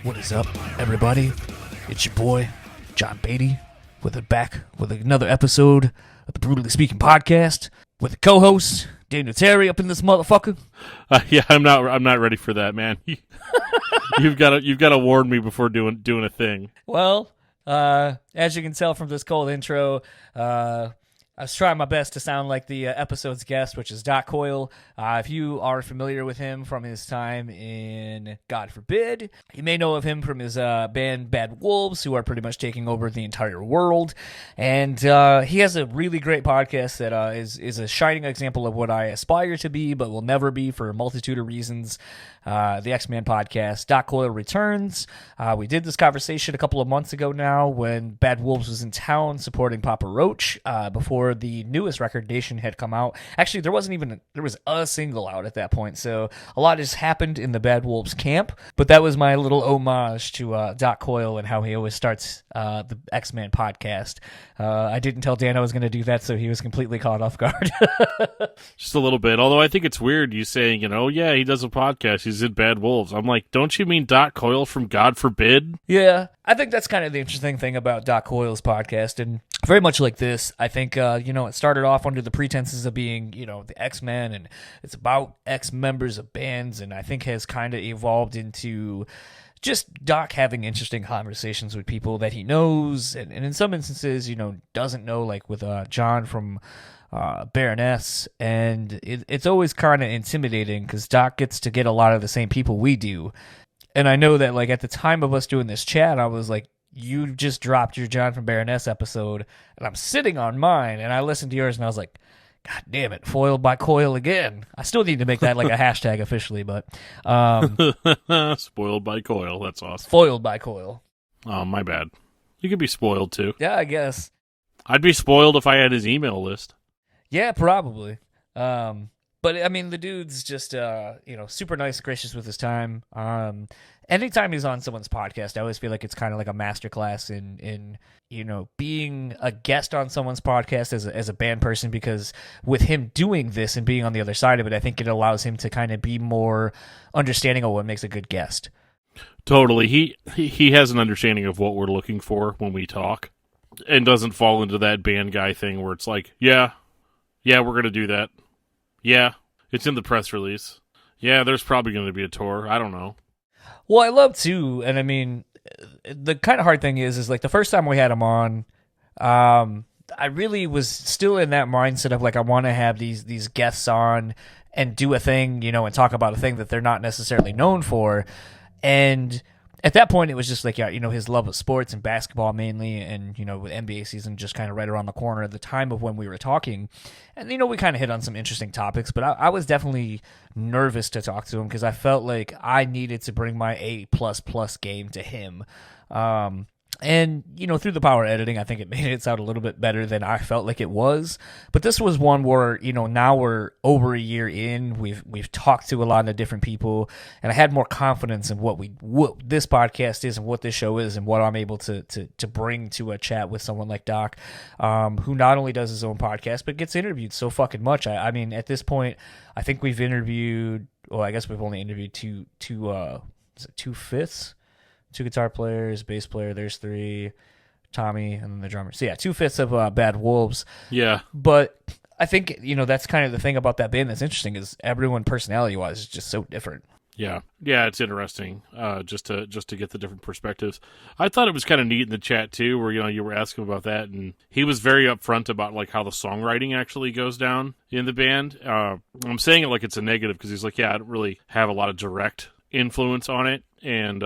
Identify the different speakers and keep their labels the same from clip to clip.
Speaker 1: What is up, everybody? It's your boy, John Beatty, back with another episode of the BREWtally Speaking Podcast with a co-host, Daniel Terry, up in this motherfucker.
Speaker 2: Yeah, I'm not ready for that, man. You've got to warn me before doing a thing.
Speaker 1: Well, as you can tell from this cold intro, I was trying my best to sound like the episode's guest, which is Coyle. If you are familiar with him from his time in God Forbid, you may know of him from his band Bad Wolves, who are pretty much taking over the entire world. And he has a really great podcast that is a shining example of what I aspire to be, but will never be for a multitude of reasons. The X-Man podcast, Coyle returns. We did this conversation a couple of months ago now when Bad Wolves was in town supporting Papa Roach before the newest record, N.A.T.I.O.N, had come out. Actually, there was a single out at that point, so a lot has happened in the Bad Wolves camp, but that was my little homage to Coyle and how he always starts the X-Man podcast. I didn't tell Dan I was going to do that, so he was completely caught off guard.
Speaker 2: Just a little bit, although I think it's weird you saying, yeah, he does a podcast, he's in Bad Wolves. I'm like, don't you mean Coyle from God Forbid?
Speaker 1: Yeah, I think that's kind of the interesting thing about Coyle's podcast, and very much like this, I think, it started off under the pretenses of being, the X-Men, and it's about ex-members of bands, and I think has kind of evolved into just Doc having interesting conversations with people that he knows, and in some instances, doesn't know, like with John from Baroness, and it's always kind of intimidating because Doc gets to get a lot of the same people we do. And I know that, like, at the time of us doing this chat, I was like, you just dropped your John from Baroness episode, and I'm sitting on mine, and I listened to yours, and I was like, God damn it, foiled by Coyle again. I still need to make that like a hashtag officially, but
Speaker 2: spoiled by Coyle, that's awesome.
Speaker 1: Foiled by Coyle.
Speaker 2: Oh, my bad. You could be spoiled too.
Speaker 1: Yeah, I guess.
Speaker 2: I'd be spoiled if I had his email list.
Speaker 1: Yeah, probably. But I mean, the dude's just super nice, gracious with his time. Anytime he's on someone's podcast, I always feel like it's kind of like a masterclass in being a guest on someone's podcast as a band person, because with him doing this and being on the other side of it, I think it allows him to kind of be more understanding of what makes a good guest.
Speaker 2: Totally. He has an understanding of what we're looking for when we talk, and doesn't fall into that band guy thing where it's like, yeah, we're going to do that. Yeah, it's in the press release. Yeah, there's probably going to be a tour. I don't know.
Speaker 1: Well, I love too, and I mean, the kind of hard thing is like the first time we had him on, I really was still in that mindset of like I want to have these guests on and do a thing, and talk about a thing that they're not necessarily known for, and at that point, it was just like, his love of sports and basketball mainly, and, with NBA season just kind of right around the corner at the time of when we were talking. And, we kind of hit on some interesting topics, but I was definitely nervous to talk to him because I felt like I needed to bring my A++ game to him. And, through the power editing, I think it made it sound a little bit better than I felt like it was. But this was one where, now we're over a year in. We've talked to a lot of different people, and I had more confidence in what this podcast is and what this show is and what I'm able to bring to a chat with someone like Doc, who not only does his own podcast, but gets interviewed so fucking much. I mean, at this point, I think we've interviewed, I guess we've only interviewed two-fifths? 2 guitar players, bass player, there's 3, Tommy, and then the drummer. So yeah, 2/5 of Bad Wolves.
Speaker 2: Yeah.
Speaker 1: But I think, that's kind of the thing about that band that's interesting is everyone personality-wise is just so different.
Speaker 2: Yeah. Yeah, it's interesting just to get the different perspectives. I thought it was kind of neat in the chat too, where, you were asking about that, and he was very upfront about like how the songwriting actually goes down in the band. I'm saying it like it's a negative because he's like, yeah, I don't really have a lot of direct influence on it. And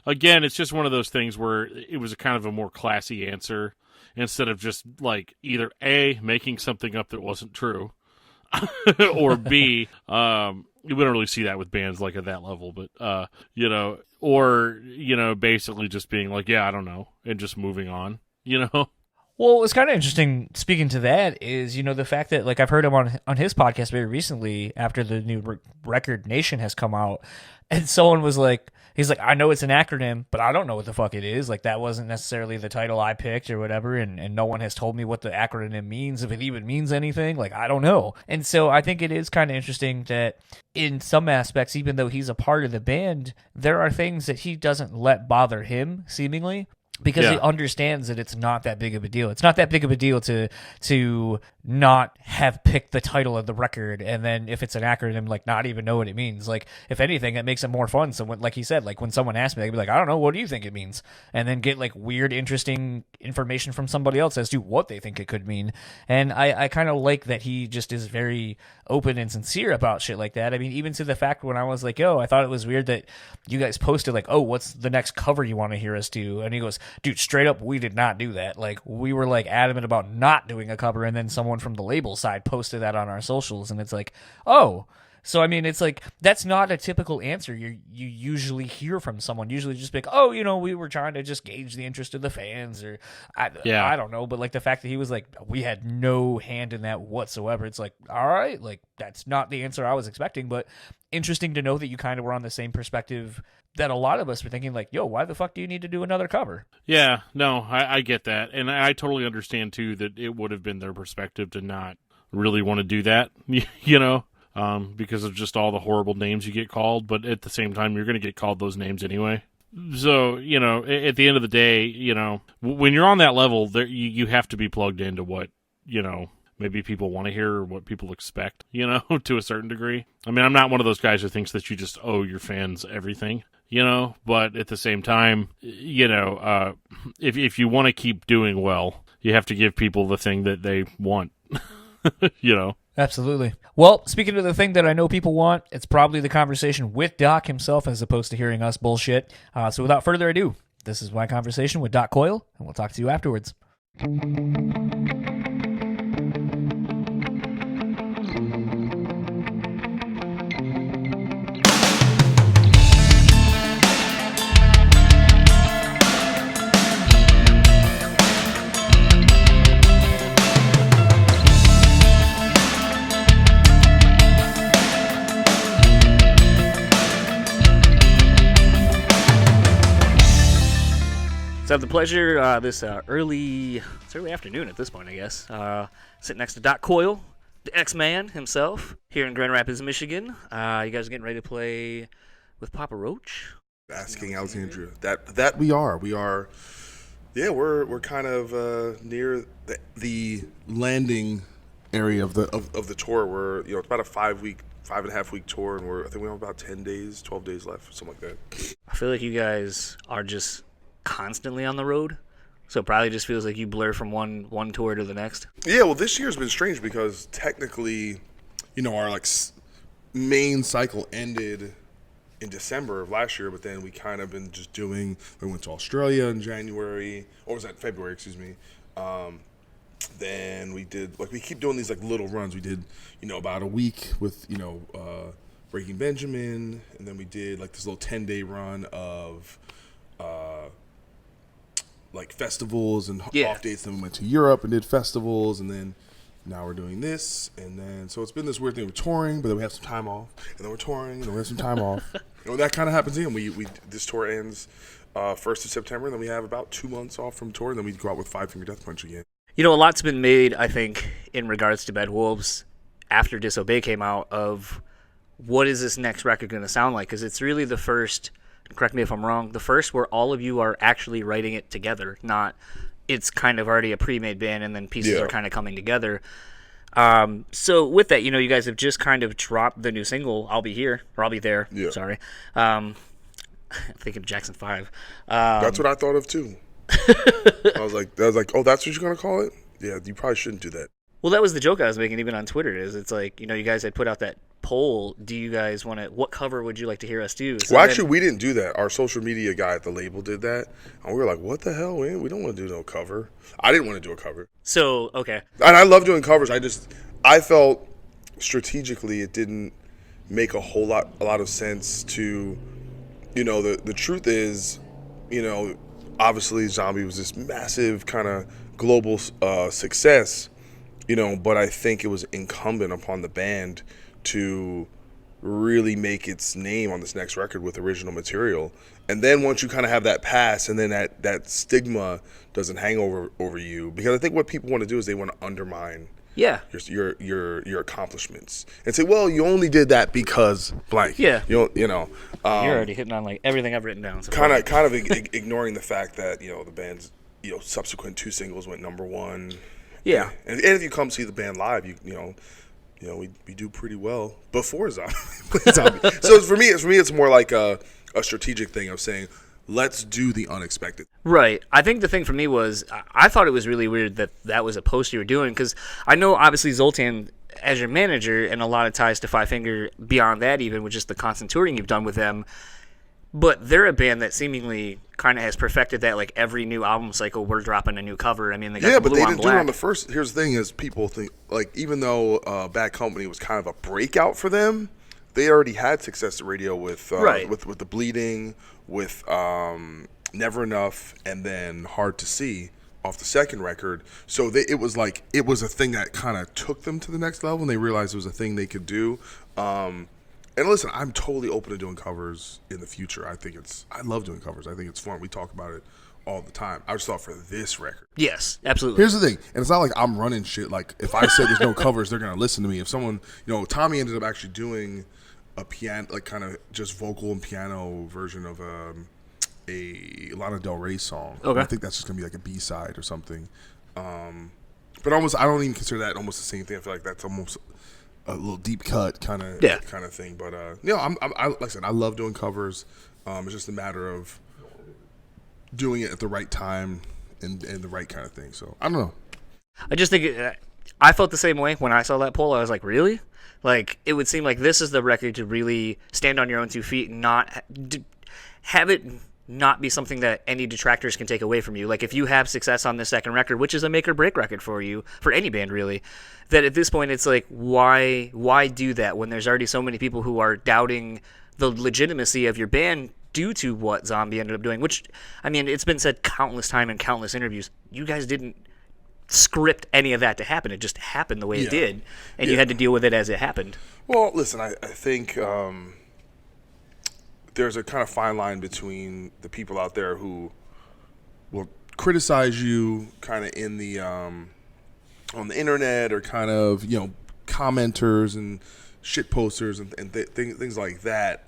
Speaker 2: again, it's just one of those things where it was a kind of a more classy answer instead of just like either A, making something up that wasn't true, or B, we don't really see that with bands like at that level, but or basically just being like, yeah, I don't know, and just moving on,
Speaker 1: Well, what's kind of interesting, speaking to that, is, the fact that, like, I've heard him on his podcast very recently after the new record Nation has come out, and someone was like, he's like, I know it's an acronym, but I don't know what the fuck it is. Like, that wasn't necessarily the title I picked or whatever, and no one has told me what the acronym means, if it even means anything. Like, I don't know. And so I think it is kind of interesting that in some aspects, even though he's a part of the band, there are things that he doesn't let bother him, seemingly. Because he understands that it's not that big of a deal. It's not that big of a deal to not have picked the title of the record, and then if it's an acronym, like, not even know what it means. Like, if anything, it makes it more fun. So, like he said, like, when someone asks me, I'd be like, I don't know, what do you think it means? And then get, like, weird, interesting information from somebody else as to what they think it could mean. And I kind of like that he just is very open and sincere about shit like that. I mean, even to the fact when I was like, yo, I thought it was weird that you guys posted, like, oh, what's the next cover you want to hear us do? And he goes, dude, straight up, we did not do that. Like, we were, like, adamant about not doing a cover, and then someone from the label side posted that on our socials, and it's like, oh. So, I mean, it's like, that's not a typical answer you usually hear from someone. Usually just be like, oh, we were trying to just gauge the interest of the fans, or I don't know. But, like, the fact that he was like, we had no hand in that whatsoever, it's like, all right, like, that's not the answer I was expecting, but interesting to know that you kind of were on the same perspective that a lot of us were thinking, like, yo, why the fuck do you need to do another cover?
Speaker 2: Yeah, no, I get that. And I totally understand, too, that it would have been their perspective to not really want to do that, because of just all the horrible names you get called. But at the same time, you're going to get called those names anyway. So, at the end of the day, when you're on that level, you have to be plugged into what, maybe people want to hear or what people expect, to a certain degree. I mean, I'm not one of those guys who thinks that you just owe your fans everything. But at the same time, if you want to keep doing well, you have to give people the thing that they want,
Speaker 1: Absolutely. Well, speaking of the thing that I know people want, it's probably the conversation with Doc himself as opposed to hearing us bullshit. So without further ado, this is my conversation with Doc Coyle, and we'll talk to you afterwards. So I have the pleasure this early afternoon at this point, I guess, sitting next to Doc Coyle, the X-Man himself, here in Grand Rapids, Michigan. You guys are getting ready to play with Papa Roach?
Speaker 3: Asking Alexandria. That we are. Yeah, we're kind of near the landing area of the tour. We're it's about a 5.5 week tour, and I think we have about 12 days left, something like that.
Speaker 1: I feel like you guys are just constantly on the road, so it probably just feels like you blur from one tour to the next.
Speaker 3: Yeah, well, this year's been strange because technically, our main cycle ended in December of last year, but then we kind of been just we went to Australia in January, or was that February, excuse me. Then we did, we keep doing these little runs. We did, about a week with, Breaking Benjamin, and then we did this little 10-day run of festivals and off dates. Then we went to Europe and did festivals, and then now we're doing this, and then so it's been this weird thing. We're touring, but then we have some time off, and then we're touring, and then we have some time off. That kind of happens again. This tour ends 1st of September, and then we have about 2 months off from tour, and then we go out with Five Finger Death Punch again.
Speaker 1: A lot's been made, I think, in regards to Bad Wolves after Disobey came out of what is this next record going to sound like, because it's really the first, correct me if I'm wrong, the first where all of you are actually writing it together, not it's kind of already a pre-made band and then pieces are kind of coming together. So with that, you guys have just kind of dropped the new single, I'll Be Here, or I'll Be There, sorry. I'm thinking of Jackson 5.
Speaker 3: That's what I thought of too. I was like, oh, that's what you're going to call it? Yeah, you probably shouldn't do that.
Speaker 1: Well, that was the joke I was making even on Twitter, it's like, you guys had put out that poll, do you guys want to, what cover would you like to hear us do? So
Speaker 3: actually, we didn't do that. Our social media guy at the label did that, and we were like, what the hell, man? We don't want to do no cover. I didn't want to do a cover.
Speaker 1: So, okay.
Speaker 3: And I love doing covers. I felt strategically it didn't make a lot of sense to, the truth is, obviously Zombie was this massive kind of global success, but I think it was incumbent upon the band to really make its name on this next record with original material. And then once you kind of have that pass, and then that stigma doesn't hang over you, because I think what people want to do is they want to undermine your accomplishments and say, well, you only did that because blank.
Speaker 1: Yeah.
Speaker 3: You're
Speaker 1: already hitting on like everything I've written down. So
Speaker 3: kind of ignoring the fact that the band's subsequent 2 singles went number 1.
Speaker 1: Yeah.
Speaker 3: And if you come see the band live, we do pretty well before Zombie. So for me, it's more like a strategic thing of saying, let's do the unexpected.
Speaker 1: Right. I think the thing for me was, I thought it was really weird that was a post you were doing, because I know obviously Zoltan as your manager and a lot of ties to Five Finger beyond that, even with just the constant touring you've done with them. But they're a band that seemingly kind of has perfected that, like every new album cycle, we're dropping a new cover. I mean, they got the
Speaker 3: but
Speaker 1: Blue
Speaker 3: they
Speaker 1: on
Speaker 3: didn't
Speaker 1: Black.
Speaker 3: do it on the first. Here's the thing: is people think like even though Bad Company was kind of a breakout for them, they already had success at radio with with The Bleeding, with Never Enough, and then Hard to See off the second record. So it was a thing that kind of took them to the next level, and they realized it was a thing they could do. And listen, I'm totally open to doing covers in the future. I love doing covers. I think it's fun. We talk about it all the time. I just thought for this record.
Speaker 1: Yes, absolutely.
Speaker 3: Here's the thing, and it's not like I'm running shit. Like if I said there's no covers, they're gonna listen to me. If someone, Tommy ended up actually doing a piano, like kind of just vocal and piano version of a Lana Del Rey song.
Speaker 1: Okay.
Speaker 3: I think that's just gonna be like a B-side or something. But almost, I don't even consider that almost the same thing. I feel like that's almost a little deep cut kind of thing. But I like I said, I love doing covers. It's just a matter of doing it at the right time and the right kind of thing. So I don't know.
Speaker 1: I just think I felt the same way when I saw that poll. I was like, really? Like, it would seem like this is the record to really stand on your own 2 feet and not have it not be something that any detractors can take away from you. Like, if you have success on this second record, which is a make or break record for you, for any band really, that at this point it's like, why do that when there's already so many people who are doubting the legitimacy of your band due to what Zombie ended up doing? Which, I mean, it's been said countless time in countless interviews, you guys didn't script any of that to happen. It just happened the way it did, and you had to deal with it as it happened.
Speaker 3: Well, listen, I think there's a kind of fine line between the people out there who will criticize you kind of in the on the internet, or kind of commenters and shit posters and things like that,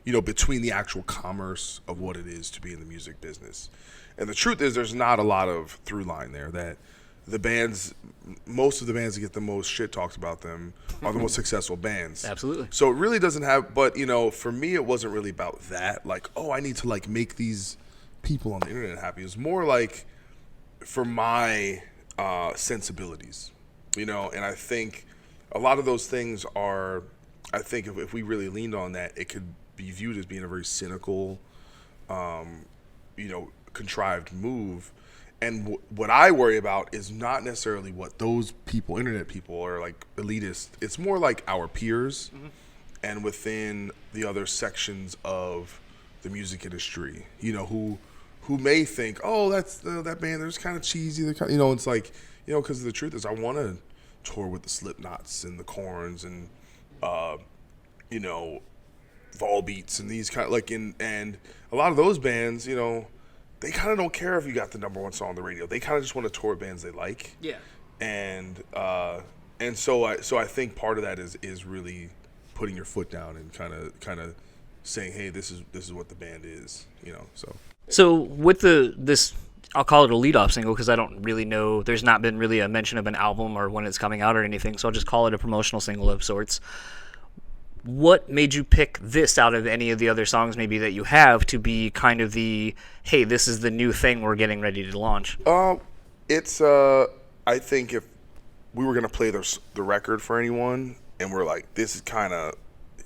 Speaker 3: between the actual commerce of what it is to be in the music business. And the truth is, there's not a lot of through line there. That most of the bands that get the most shit talked about them are the most successful bands.
Speaker 1: Absolutely.
Speaker 3: So it really doesn't have, but for me, it wasn't really about that. Like, oh, I need to make these people on the internet happy. It was more like for my sensibilities, and I think a lot of those things are, I think if we really leaned on that, it could be viewed as being a very cynical, contrived move. And what I worry about is not necessarily what those people, internet people, are like elitist. It's more like our peers, and within the other sections of the music industry, who may think, oh, that's that band, they're just kind of cheesy. They're kind of, it's like, because the truth is, I want to tour with the Slipknots and the Korns and Volbeats and these kind of and a lot of those bands, they kind of don't care if you got the number 1 song on the radio. They kind of just want to tour bands they like.
Speaker 1: Yeah.
Speaker 3: And so I think part of that is really putting your foot down and kind of saying, hey, this is what the band is,
Speaker 1: So with this, I'll call it a lead-off single because I don't really know. There's not been really a mention of an album or when it's coming out or anything, so I'll just call it a promotional single of sorts. What made you pick this out of any of the other songs maybe that you have to be kind of the, hey, this is the new thing we're getting ready to launch?
Speaker 3: It's I think if we were going to play the record for anyone and we're like, this is kind of,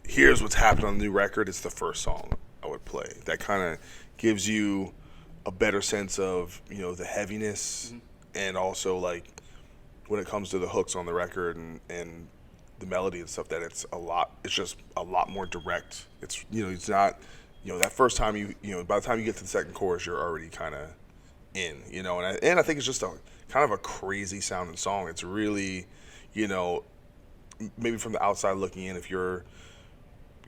Speaker 3: here's what's happened on the new record, it's the first song I would play. That kind of gives you a better sense of, the heaviness, and also like when it comes to the hooks on the record and the melody and stuff, that it's just a lot more direct. It's, it's not, that first time by the time you get to the second chorus, you're already kind of in, you know, and I think it's just a kind of a crazy sounding song. It's really, you know, maybe from the outside looking in, if you're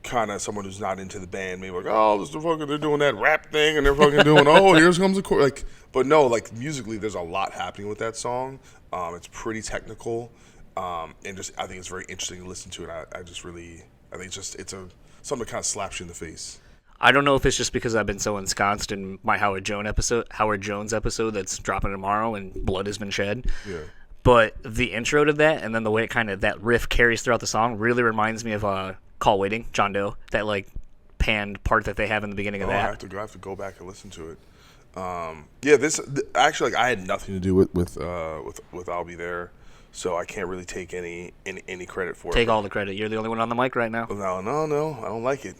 Speaker 3: kind of someone who's not into the band, maybe like, oh, this is fucking, they're doing that rap thing and they're fucking doing, oh, here comes the chord, like, but no, like musically, there's a lot happening with that song. It's pretty technical, and just I think it's very interesting to listen to, and I think something that kind of slaps you in the face.
Speaker 1: I don't know if it's just because I've been so ensconced in my Howard Jones episode that's dropping tomorrow and blood has been shed.
Speaker 3: Yeah.
Speaker 1: But the intro to that, and then the way it kind of, that riff carries throughout the song, really reminds me of Call Waiting, John Doe, that like panned part that they have in the beginning of that.
Speaker 3: I have to go back and listen to it. Actually, like, I had nothing to do with I'll Be There, so I can't really take any credit for it.
Speaker 1: Take all the credit. You're the only one on the mic right now.
Speaker 3: No, I don't like it.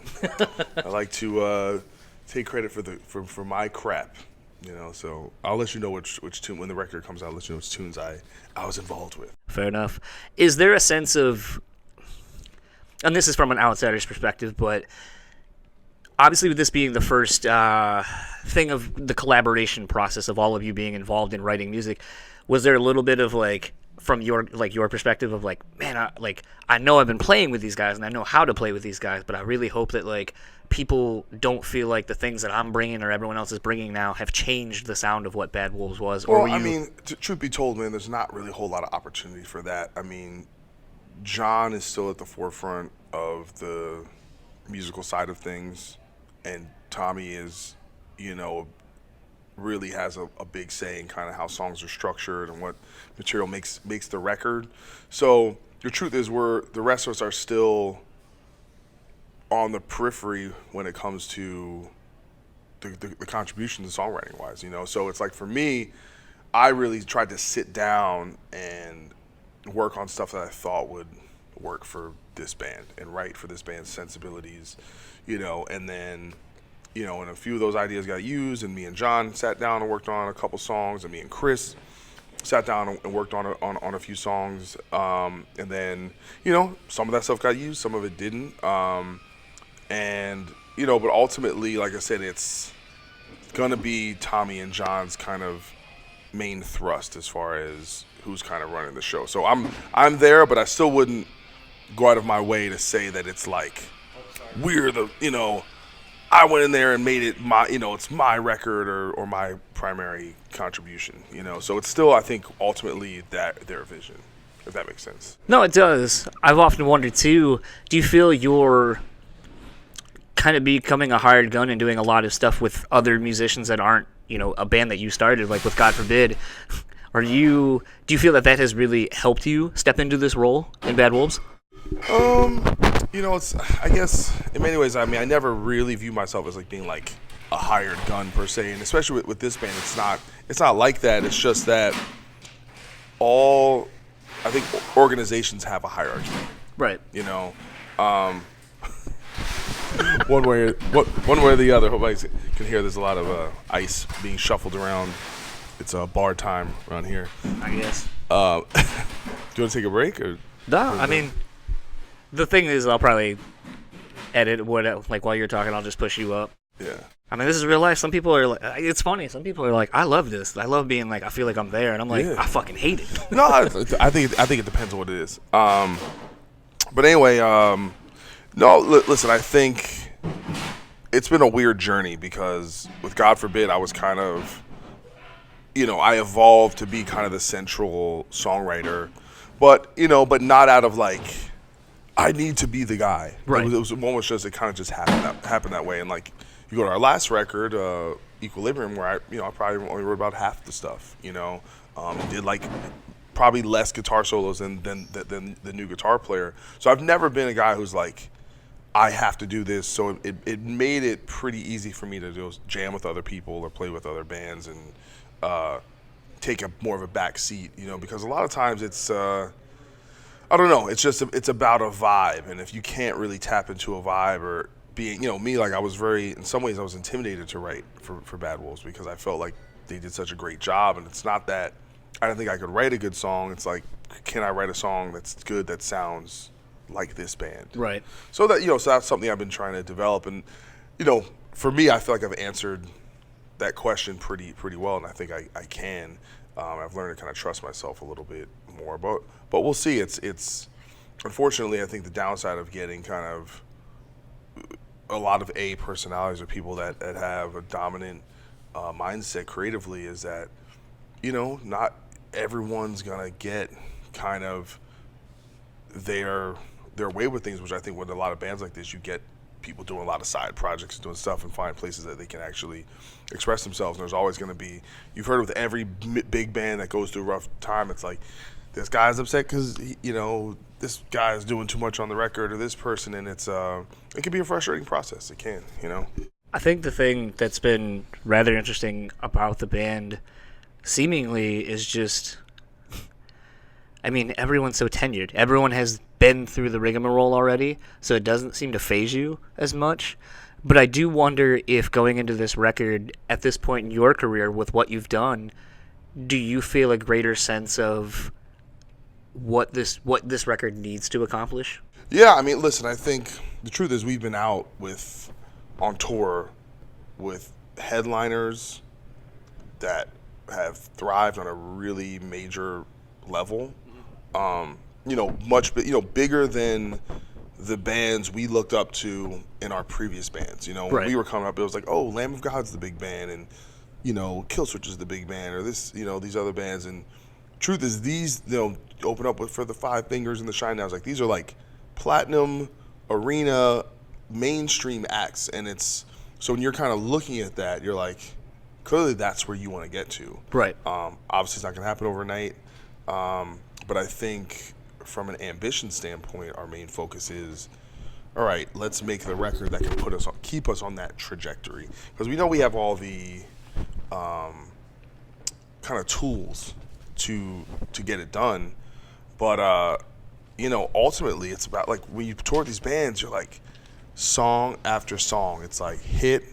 Speaker 3: I like to take credit for my crap, you know. So I'll let you know which tune, when the record comes out, I'll let you know which tunes I was involved with.
Speaker 1: Fair enough. Is there a sense of, and this is from an outsider's perspective, but obviously with this being the first thing of the collaboration process of all of you being involved in writing music, was there a little bit of like, from your perspective of like, man, I know I've been playing with these guys and I know how to play with these guys, but I really hope that like people don't feel like the things that I'm bringing or everyone else is bringing now have changed the sound of what Bad Wolves was?
Speaker 3: Well, I mean, truth be told, man, there's not really a whole lot of opportunity for that. I mean, John is still at the forefront of the musical side of things, and Tommy is, you know, really has a big say in kind of how songs are structured and what material makes the record. So the truth is, the rest of us are still on the periphery when it comes to the contributions songwriting wise, you know. So it's like, for me, I really tried to sit down and work on stuff that I thought would work for this band and write for this band's sensibilities, you know. And then, you know, and a few of those ideas got used, and me and John sat down and worked on a couple songs, and me and Chris sat down and worked on a few songs, and then, you know, some of that stuff got used, some of it didn't, and, you know, but ultimately, like I said, it's gonna be Tommy and John's kind of main thrust as far as who's kind of running the show. So I'm there, but I still wouldn't go out of my way to say that it's like we're the, you know, I went in there and made it my, you know, it's my record or my primary contribution, you know. So it's still, I think, ultimately their vision, if that makes sense.
Speaker 1: No, it does. I've often wondered too, do you feel you're kind of becoming a hired gun and doing a lot of stuff with other musicians that aren't, you know, a band that you started, like with God Forbid? Do you feel that has really helped you step into this role in Bad Wolves?
Speaker 3: You know, it's, I guess, in many ways, I mean, I never really view myself as like being like a hired gun per se, and especially with this band, it's not like that. It's just that I think organizations have a hierarchy,
Speaker 1: right?
Speaker 3: You know, one way or the other. Hope I can hear there's a lot of ice being shuffled around. It's bar time around here,
Speaker 1: I guess.
Speaker 3: Do you want to take a break or?
Speaker 1: No, I mean, the thing is, I'll probably edit while you're talking, I'll just push you up.
Speaker 3: Yeah.
Speaker 1: I mean, this is real life. Some people are like, it's funny. Some people are like, I love this. I love being like, I feel like I'm there, and I'm like, I fucking hate it.
Speaker 3: No, I think it depends on what it is. But anyway, no, listen, I think it's been a weird journey because with God Forbid, I was kind of, you know, I evolved to be kind of the central songwriter, but not out of like, I need to be the guy.
Speaker 1: Right.
Speaker 3: It was almost just, it kind of just happened that way. And like, you go to our last record, Equilibrium, where I probably only wrote about half the stuff, you know, did like probably less guitar solos than the new guitar player. So I've never been a guy who's like, I have to do this. So it made it pretty easy for me to just jam with other people or play with other bands and take more of a back seat, you know, because a lot of times it's, I don't know, it's about a vibe. And if you can't really tap into a vibe or being, you know, me, like in some ways I was intimidated to write for Bad Wolves because I felt like they did such a great job. And it's not that I didn't think I could write a good song. It's like, can I write a song that's good, that sounds like this band?
Speaker 1: Right.
Speaker 3: So that, you know, so that's something I've been trying to develop. And, you know, for me, I feel like I've answered that question pretty well, and I think I can. I've learned to kind of trust myself a little bit more, but we'll see. It's unfortunately, I think the downside of getting kind of a lot of A personalities or people that have a dominant mindset creatively is that, not everyone's gonna get kind of their way with things, which I think with a lot of bands like this, you get people doing a lot of side projects, doing stuff, and find places that they can actually express themselves. And there's always going to be, you've heard with every big band that goes through a rough time, it's like, this guy's upset because, this guy's doing too much on the record, or this person, and it can be a frustrating process. It can,
Speaker 1: I think the thing that's been rather interesting about the band seemingly is just, everyone's so tenured. Everyone has been through the rigmarole already, so it doesn't seem to phase you as much. But I do wonder if going into this record, at this point in your career, with what you've done, do you feel a greater sense of what this record needs to accomplish?
Speaker 3: Yeah, listen, I think the truth is we've been out on tour with headliners that have thrived on a really major level. Much bigger than the bands we looked up to in our previous bands. When we were coming up, it was like, oh, Lamb of God's the big band, and Killswitch is the big band, or this, these other bands. And truth is, these open up for the Five Fingers and the Shinedown. Like, these are like platinum arena mainstream acts, and it's so when you're kind of looking at that, you're like, clearly that's where you want to get to.
Speaker 1: Right.
Speaker 3: Obviously, it's not going to happen overnight. But I think from an ambition standpoint, our main focus is, all right, let's make the record that can keep us on that trajectory. Because we know we have all the kind of tools to get it done. But, ultimately it's about, like, when you tour these bands, you're like, song after song. It's like hit.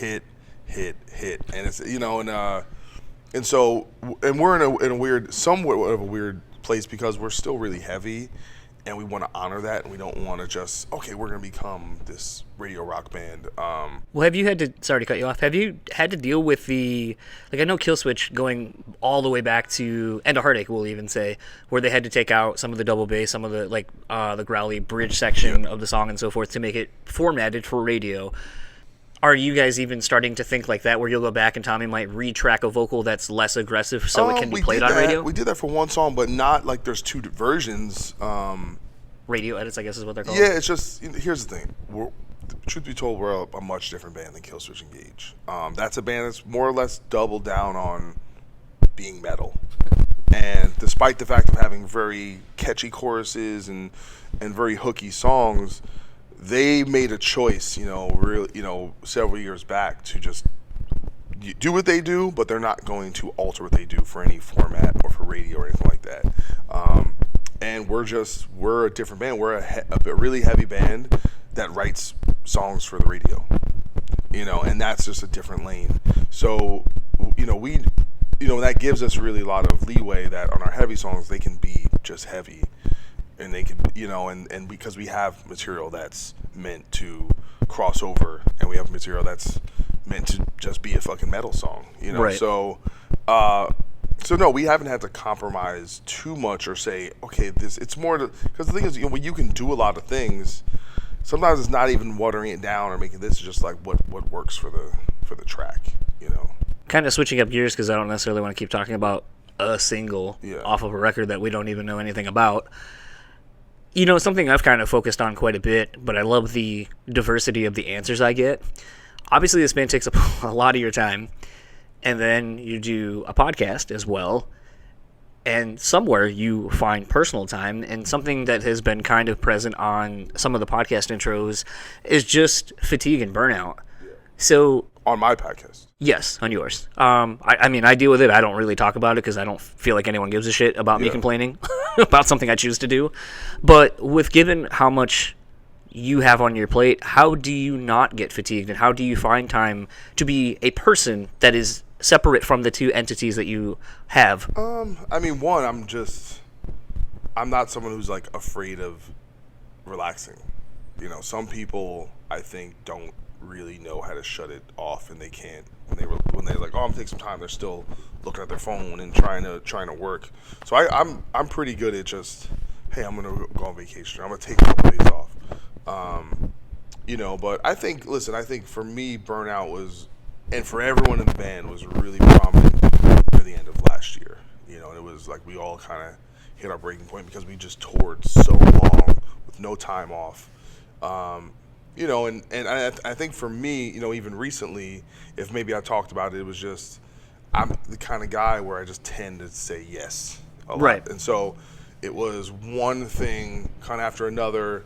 Speaker 3: And it's, and so, and we're in a weird, somewhat of a weird place because we're still really heavy, and we want to honor that, and we don't want to just, okay, we're going to become this radio rock band.
Speaker 1: Well, have you had to, sorry to cut you off, have you had to deal with the, like, I know Killswitch going all the way back to End of Heartache, we'll even say, where they had to take out some of the double bass, some of the, like, the growly bridge section of the song and so forth to make it formatted for radio. Are you guys even starting to think like that, where you'll go back and Tommy might retrack a vocal that's less aggressive so it can be played on radio?
Speaker 3: We did that for one song, but not like there's two versions.
Speaker 1: Radio edits, I guess is what they're called.
Speaker 3: Yeah, it's just, here's the thing. Truth be told, we're a much different band than Killswitch Engage. That's a band that's more or less doubled down on being metal. And despite the fact of having very catchy choruses and very hooky songs, they made a choice, several years back to just do what they do, but they're not going to alter what they do for any format or for radio or anything like that. And we're a different band. We're a really heavy band that writes songs for the radio, and that's just a different lane. So, that gives us really a lot of leeway that on our heavy songs, they can be just heavy. And they could, and because we have material that's meant to cross over, and we have material that's meant to just be a fucking metal song,
Speaker 1: Right.
Speaker 3: So no, we haven't had to compromise too much or say, okay, it's more because the thing is, when you can do a lot of things, sometimes it's not even watering it down or making this just like what works for the track,
Speaker 1: Kind of switching up gears because I don't necessarily want to keep talking about a single off of a record that we don't even know anything about. Something I've kind of focused on quite a bit, but I love the diversity of the answers I get. Obviously, this band takes up a lot of your time, and then you do a podcast as well, and somewhere you find personal time, and something that has been kind of present on some of the podcast intros is just fatigue and burnout. So
Speaker 3: on my podcast.
Speaker 1: Yes, on yours. I deal with it. I don't really talk about it because I don't feel like anyone gives a shit about me complaining about something I choose to do. But given how much you have on your plate, how do you not get fatigued, and how do you find time to be a person that is separate from the two entities that you have?
Speaker 3: One, I'm not someone who's like afraid of relaxing. Some people I think don't really know how to shut it off, and they can't. When they're like, oh, I'm gonna take some time, they're still looking at their phone and trying to work. So I'm pretty good at just, hey, I'm gonna go on vacation. I'm gonna take a couple days off. But I think for me, burnout was, and for everyone in the band, was really prominent near the end of last year. And it was like we all kind of hit our breaking point because we just toured so long with no time off. And I think for me, even recently, if maybe I talked about it, it was just I'm the kind of guy where I just tend to say yes a lot.
Speaker 1: Right.
Speaker 3: And so it was one thing kind of after another.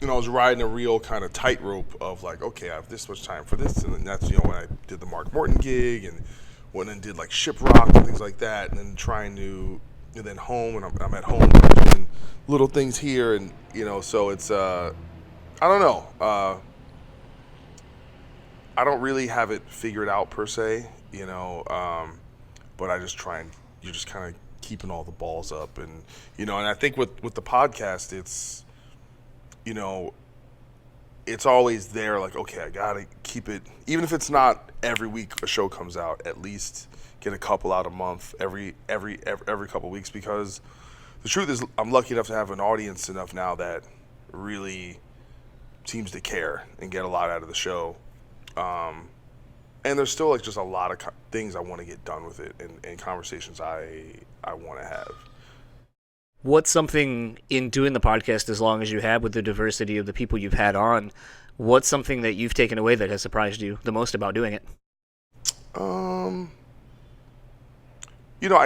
Speaker 3: I was riding a real kind of tightrope of like, okay, I have this much time for this, and then that's when I did the Mark Morton gig and went and did like Shiprock and things like that, and then then home, and I'm at home and I'm doing little things here, and so it's I don't know. I don't really have it figured out per se, but I just try and you're just kind of keeping all the balls up, and and I think with the podcast, it's it's always there. Like, okay, I gotta keep it, even if it's not every week a show comes out. At least get a couple out a month, every couple weeks, because the truth is, I'm lucky enough to have an audience enough now that really seems to care and get a lot out of the show. And there's still like just a lot of things I want to get done with it, and conversations I want to have.
Speaker 1: What's something in doing the podcast as long as you have, with the diversity of the people you've had on, what's something that you've taken away that has surprised you the most about doing it?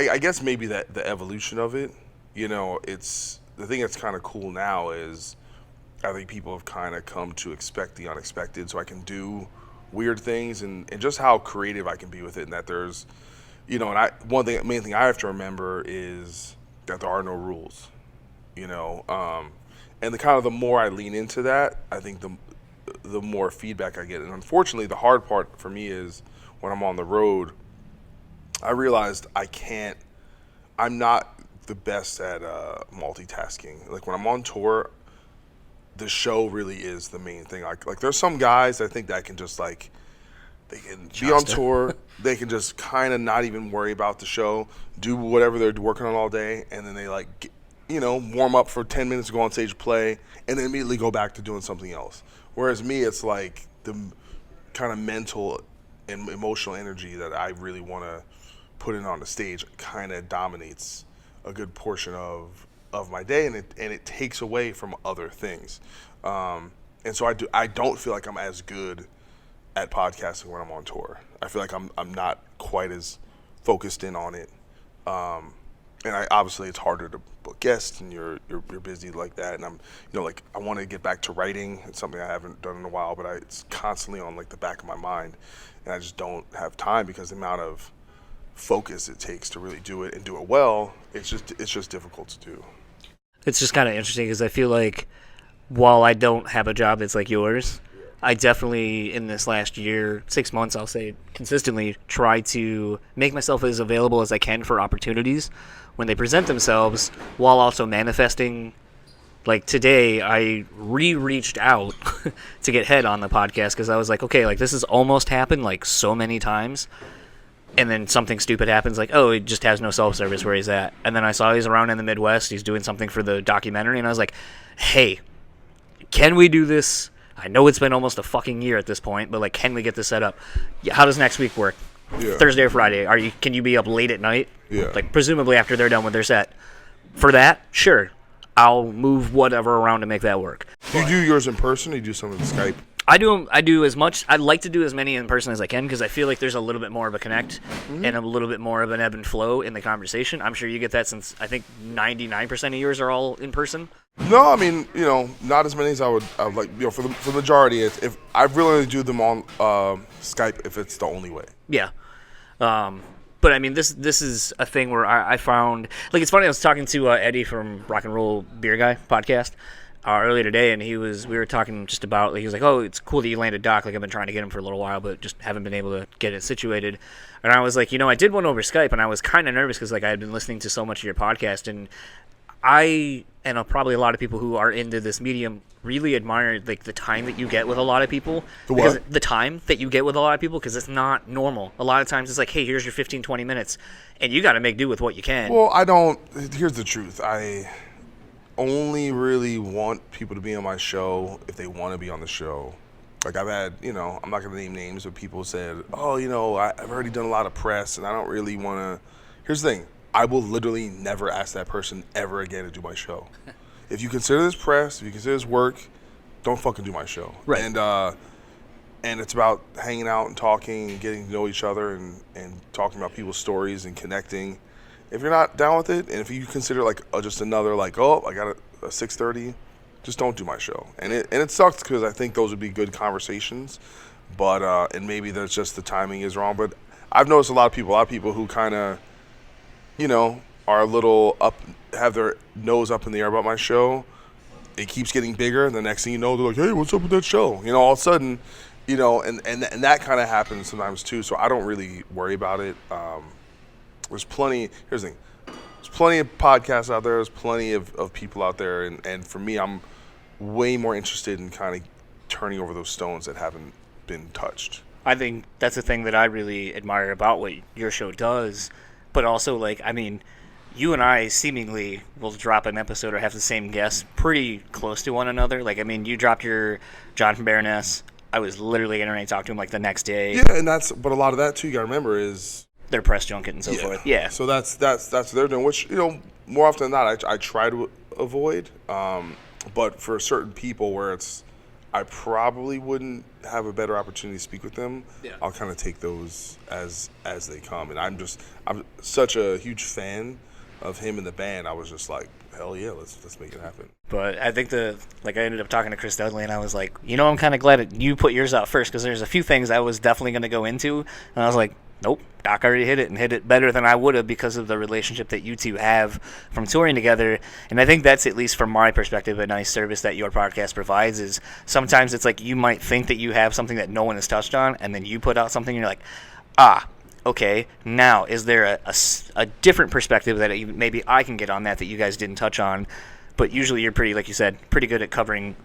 Speaker 3: I guess maybe that the evolution of it, it's the thing that's kind of cool now is I think people have kind of come to expect the unexpected, so I can do weird things, and just how creative I can be with it, and that there's, main thing I have to remember is that there are no rules, and the more I lean into that, I think the more feedback I get. And unfortunately, the hard part for me is when I'm on the road, I realized I'm not the best at multitasking. Like when I'm on tour, the show really is the main thing. Like there's some guys I think that can just like, they can be on tour, they can just kind of not even worry about the show, do whatever they're working on all day, and then they like, warm up for 10 minutes, go on stage, play, and then immediately go back to doing something else. Whereas me, it's like the kind of mental and emotional energy that I really want to put in on the stage kind of dominates a good portion of my day, and it takes away from other things. And so I don't feel like I'm as good at podcasting when I'm on tour. I feel like I'm not quite as focused in on it. And obviously it's harder to book guests, and you're busy like that. And I'm I want to get back to writing. It's something I haven't done in a while, but it's constantly on like the back of my mind, and I just don't have time because the amount of focus it takes to really do it and do it well, it's just difficult to do.
Speaker 1: It's just kind of interesting because I feel like while I don't have a job that's like yours, I definitely, in this last year, 6 months, I'll say, consistently try to make myself as available as I can for opportunities when they present themselves, while also manifesting. Like today, I reached out to get Head on the podcast because I was like, okay, like this has almost happened like so many times. And then something stupid happens, like, oh, he just has no self-service where he's at. And then I saw he's around in the Midwest. He's doing something for the documentary. And I was like, hey, can we do this? I know it's been almost a fucking year at this point, but, like, can we get this set up? Yeah, how does next week work?
Speaker 3: Yeah.
Speaker 1: Thursday or Friday? Can you be up late at night?
Speaker 3: Yeah.
Speaker 1: Like, presumably after they're done with their set. For that, sure. I'll move whatever around to make that work.
Speaker 3: Do you do yours in person, or you do something on Skype?
Speaker 1: I do as much. I'd like to do as many in person as I can because I feel like there's a little bit more of a connect and a little bit more of an ebb and flow in the conversation. I'm sure you get that since I think 99% of yours are all in person.
Speaker 3: No, I mean, not as many as I would like. For the majority, if I really do them on Skype if it's the only way.
Speaker 1: Yeah. But I mean, this is a thing where I found, like, it's funny. I was talking to Eddie from Rock and Roll Beer Guy podcast earlier today, and we were talking just about, like, he was like, oh, it's cool that you landed Doc. Like, I've been trying to get him for a little while, but just haven't been able to get it situated. And I was like, I did one over Skype, and I was kind of nervous because, like, I had been listening to so much of your podcast, and I, and probably a lot of people who are into this medium,
Speaker 4: really admire like the time that you get with a lot of people.
Speaker 3: The
Speaker 4: time that you get with a lot of people, because it's not normal. A lot of times it's like, hey, here's your 15, 20 minutes, and you got to make do with what you can.
Speaker 3: Well, here's the truth. I only really want people to be on my show if they want to be on the show. Like I've had, I'm not going to name names, but people said, oh, I've already done a lot of press and I don't really want to. Here's the thing. I will literally never ask that person ever again to do my show. If you consider this press, if you consider this work, don't fucking do my show.
Speaker 4: Right.
Speaker 3: And it's about hanging out and talking and getting to know each other and talking about people's stories and connecting. If you're not down with it, and if you consider like just another like, oh, I got a 6:30, just don't do my show. And it sucks because I think those would be good conversations, but and maybe there's just the timing is wrong. But I've noticed a lot of people who kind of, are a little up, have their nose up in the air about my show. It keeps getting bigger, and the next thing you know, they're like, hey, what's up with that show? All of a sudden, and that kind of happens sometimes too. So I don't really worry about it. Here's the thing. There's plenty of podcasts out there. There's plenty of people out there. And for me, I'm way more interested in kind of turning over those stones that haven't been touched.
Speaker 4: I think that's the thing that I really admire about what your show does. But also, you and I seemingly will drop an episode or have the same guests pretty close to one another. You dropped your John from Baroness. I was literally going to talk to him the next day.
Speaker 3: Yeah, but a lot of that too, you got to remember, is
Speaker 4: their press junket and so forth. Yeah.
Speaker 3: So that's what they're doing, which, more often than not, I try to avoid. But for certain people where I probably wouldn't have a better opportunity to speak with them, I'll kind of take those as they come. And I'm such a huge fan of him and the band. I was just like, hell yeah, let's make it happen.
Speaker 4: But I think I ended up talking to Chris Dudley, and I was like, I'm kind of glad that you put yours out first, because there's a few things I was definitely going to go into, and I was like, nope, Doc already hit it, and hit it better than I would have because of the relationship that you two have from touring together. And I think that's, at least from my perspective, a nice service that your podcast provides. Is sometimes it's like you might think that you have something that no one has touched on, and then you put out something and you're like, okay, now is there a different perspective that maybe I can get on that you guys didn't touch on? But usually you're pretty, like you said, pretty good at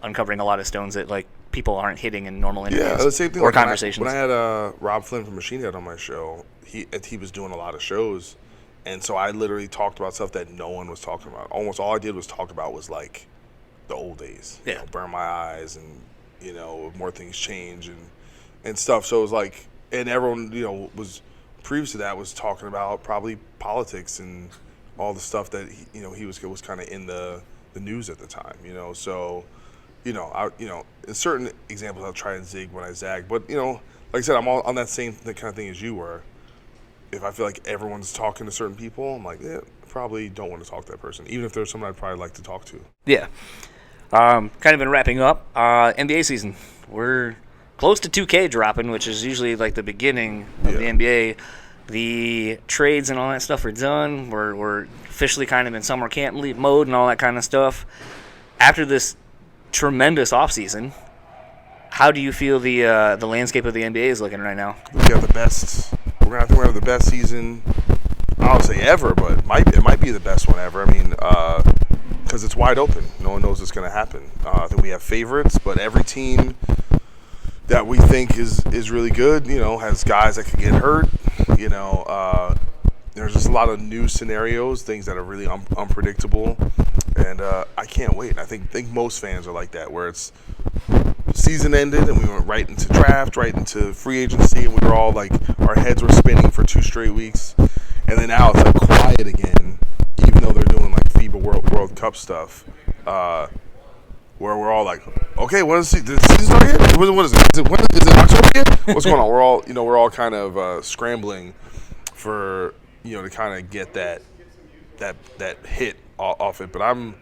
Speaker 4: uncovering a lot of stones that people aren't hitting in normal interviews.
Speaker 3: Yeah, the same thing.
Speaker 4: Or conversations.
Speaker 3: When I had Rob Flynn from Machine Head on my show, he was doing a lot of shows, and so I literally talked about stuff that no one was talking about. Almost all I did was talk about was the old days.
Speaker 4: Yeah.
Speaker 3: Burn My Eyes, and More Things Change and stuff. So it was and everyone was previous to that was talking about probably politics and all the stuff that he was kind of in the news at the time. So in certain examples I'll try and zig when I zag, but like I said, I'm all on that same kind of thing as you were. If I feel like everyone's talking to certain people, I'm like, I probably don't want to talk to that person, even if there's someone I'd probably like to talk to.
Speaker 4: Yeah. Kind of been wrapping up NBA season. We're close to 2K dropping, which is usually the beginning of the NBA. The trades and all that stuff are done. We're officially kind of in summer camp mode and all that kind of stuff. After this tremendous offseason, how do you feel the landscape of the NBA is looking right now?
Speaker 3: We have the best. We're gonna have the best season. I don't say ever, but it might be the best one ever. I mean, because it's wide open. No one knows what's gonna happen. I think we have favorites, but every team that we think is really good, has guys that could get hurt. There's just a lot of new scenarios, things that are really unpredictable, and I can't wait. I think most fans are like that, where it's season ended and we went right into draft, right into free agency, and we were all our heads were spinning for 2 straight weeks, and then now it's quiet again, even though they're doing FIBA World Cup stuff. Where we're all okay, when is the season start yet? What is it? Is it October yet? What's going on? We're all kind of scrambling for to kind of get that hit off it. But I'm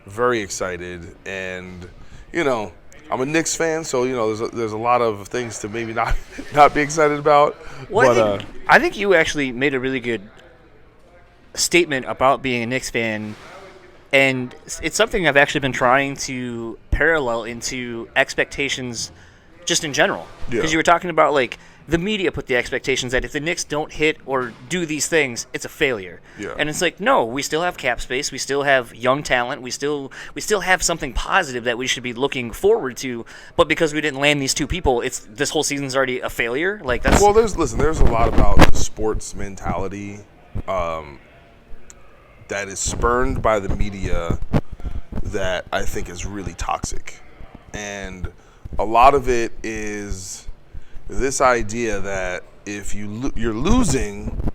Speaker 3: very excited, and I'm a Knicks fan, so there's a lot of things to maybe not be excited about.
Speaker 4: Well, but I think you actually made a really good statement about being a Knicks fan. And it's something I've actually been trying to parallel into expectations just in general. Because you were talking about, the media put the expectations that if the Knicks don't hit or do these things, it's a failure.
Speaker 3: Yeah.
Speaker 4: And it's like, no, we still have cap space, we still have young talent, we still have something positive that we should be looking forward to. But because we didn't land these two people, it's this whole season's already a failure. Like that's
Speaker 3: Well, there's a lot about the sports mentality that is spurned by the media that I think is really toxic, and a lot of it is this idea that if you're losing,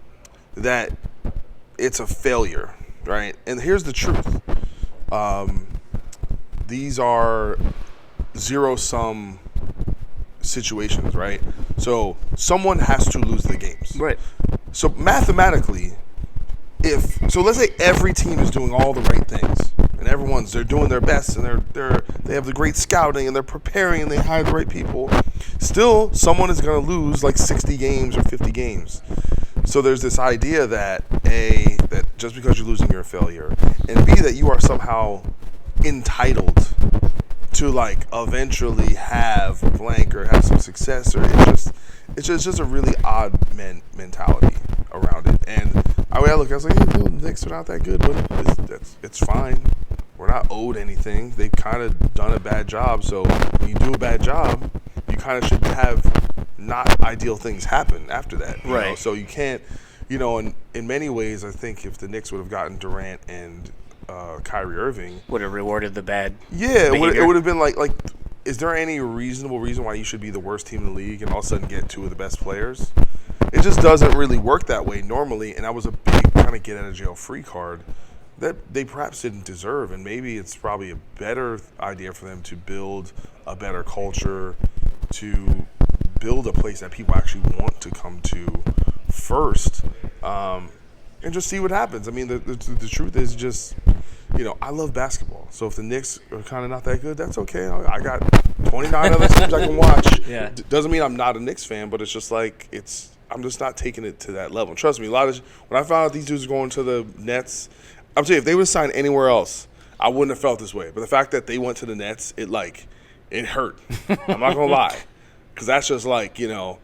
Speaker 3: that it's a failure, right? And here's the truth: these are zero-sum situations, right? So someone has to lose the games,
Speaker 4: right.
Speaker 3: So mathematically, let's say every team is doing all the right things, and they're doing their best, and they have the great scouting, and they're preparing, and they hire the right people. Still, someone is going to lose like 60 games or 50 games. So there's this idea that that just because you're losing, you're a failure, and B, that you are somehow entitled to like eventually have blank or have some success, or it's just a really odd mentality around it. And I look, I was like, the Knicks are not that good, but it's fine. We're not owed anything. They've kind of done a bad job. So when you do a bad job, you kind of should have not ideal things happen after that.
Speaker 4: Right.
Speaker 3: Know? So you can't, in many ways, I think if the Knicks would have gotten Durant and Kyrie Irving,
Speaker 4: would have rewarded the bad.
Speaker 3: Yeah,
Speaker 4: behavior.
Speaker 3: it would have been like, is there any reasonable reason why you should be the worst team in the league and all of a sudden get two of the best players? It just doesn't really work that way normally, and that was a big kind of get out of jail free card that they perhaps didn't deserve, and maybe it's probably a better idea for them to build a better culture, to build a place that people actually want to come to first, and just see what happens. I mean, the truth is just, I love basketball. So if the Knicks are kind of not that good, that's okay. I got 29 other teams I can watch.
Speaker 4: Yeah.
Speaker 3: Doesn't mean I'm not a Knicks fan, but it's just like I'm just not taking it to that level. Trust me, when I found out these dudes are going to the Nets, I'm telling you, if they would have signed anywhere else, I wouldn't have felt this way. But the fact that they went to the Nets, it hurt. I'm not gonna lie, because that's just like your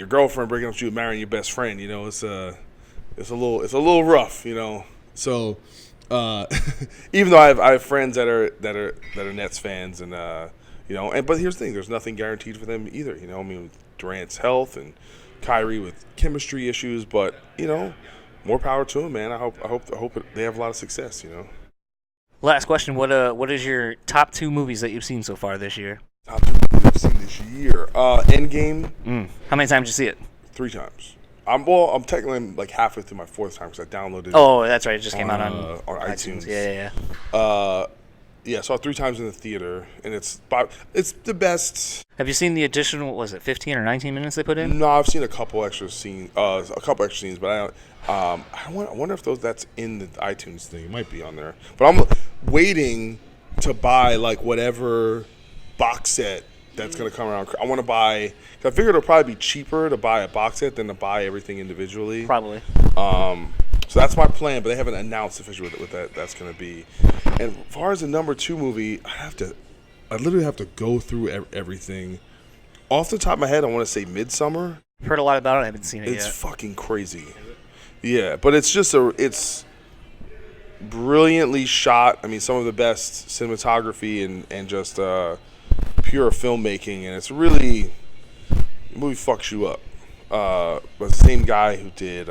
Speaker 3: girlfriend breaking up with you, marrying your best friend. It's a little rough. So even though I have friends that are Nets fans, and but here's the thing: there's nothing guaranteed for them either. I mean, Durant's health and Kyrie with chemistry issues, but more power to him, man. I hope they have a lot of success.
Speaker 4: Last question: what is your top 2 movies that you've seen so far this year?
Speaker 3: Top 2 movies I've seen this year. Endgame.
Speaker 4: How many times did you see it?
Speaker 3: 3 times. I'm technically like halfway through my 4th time because I downloaded it.
Speaker 4: Oh, that's right. It just came out on
Speaker 3: iTunes.
Speaker 4: Yeah.
Speaker 3: Yeah, saw it 3 times in the theater, and it's the best.
Speaker 4: Have you seen the additional? Was it 15 or 19 minutes they put in?
Speaker 3: No, I've seen a couple extra scenes, but I don't. I wonder if that's in the iTunes thing. It might be on there, but I'm waiting to buy like whatever box set that's going to come around. I want to buy. Cause I figured it'll probably be cheaper to buy a box set than to buy everything individually.
Speaker 4: Probably.
Speaker 3: So that's my plan, but they haven't announced officially what that's going to be. And as far as the number 2 movie, I literally have to go through everything. Off the top of my head, I want to say Midsummer.
Speaker 4: Heard a lot about it. I haven't seen it yet.
Speaker 3: It's fucking crazy. Yeah, but it's brilliantly shot. I mean, some of the best cinematography and just pure filmmaking, and it's really, the movie fucks you up. But the same guy who did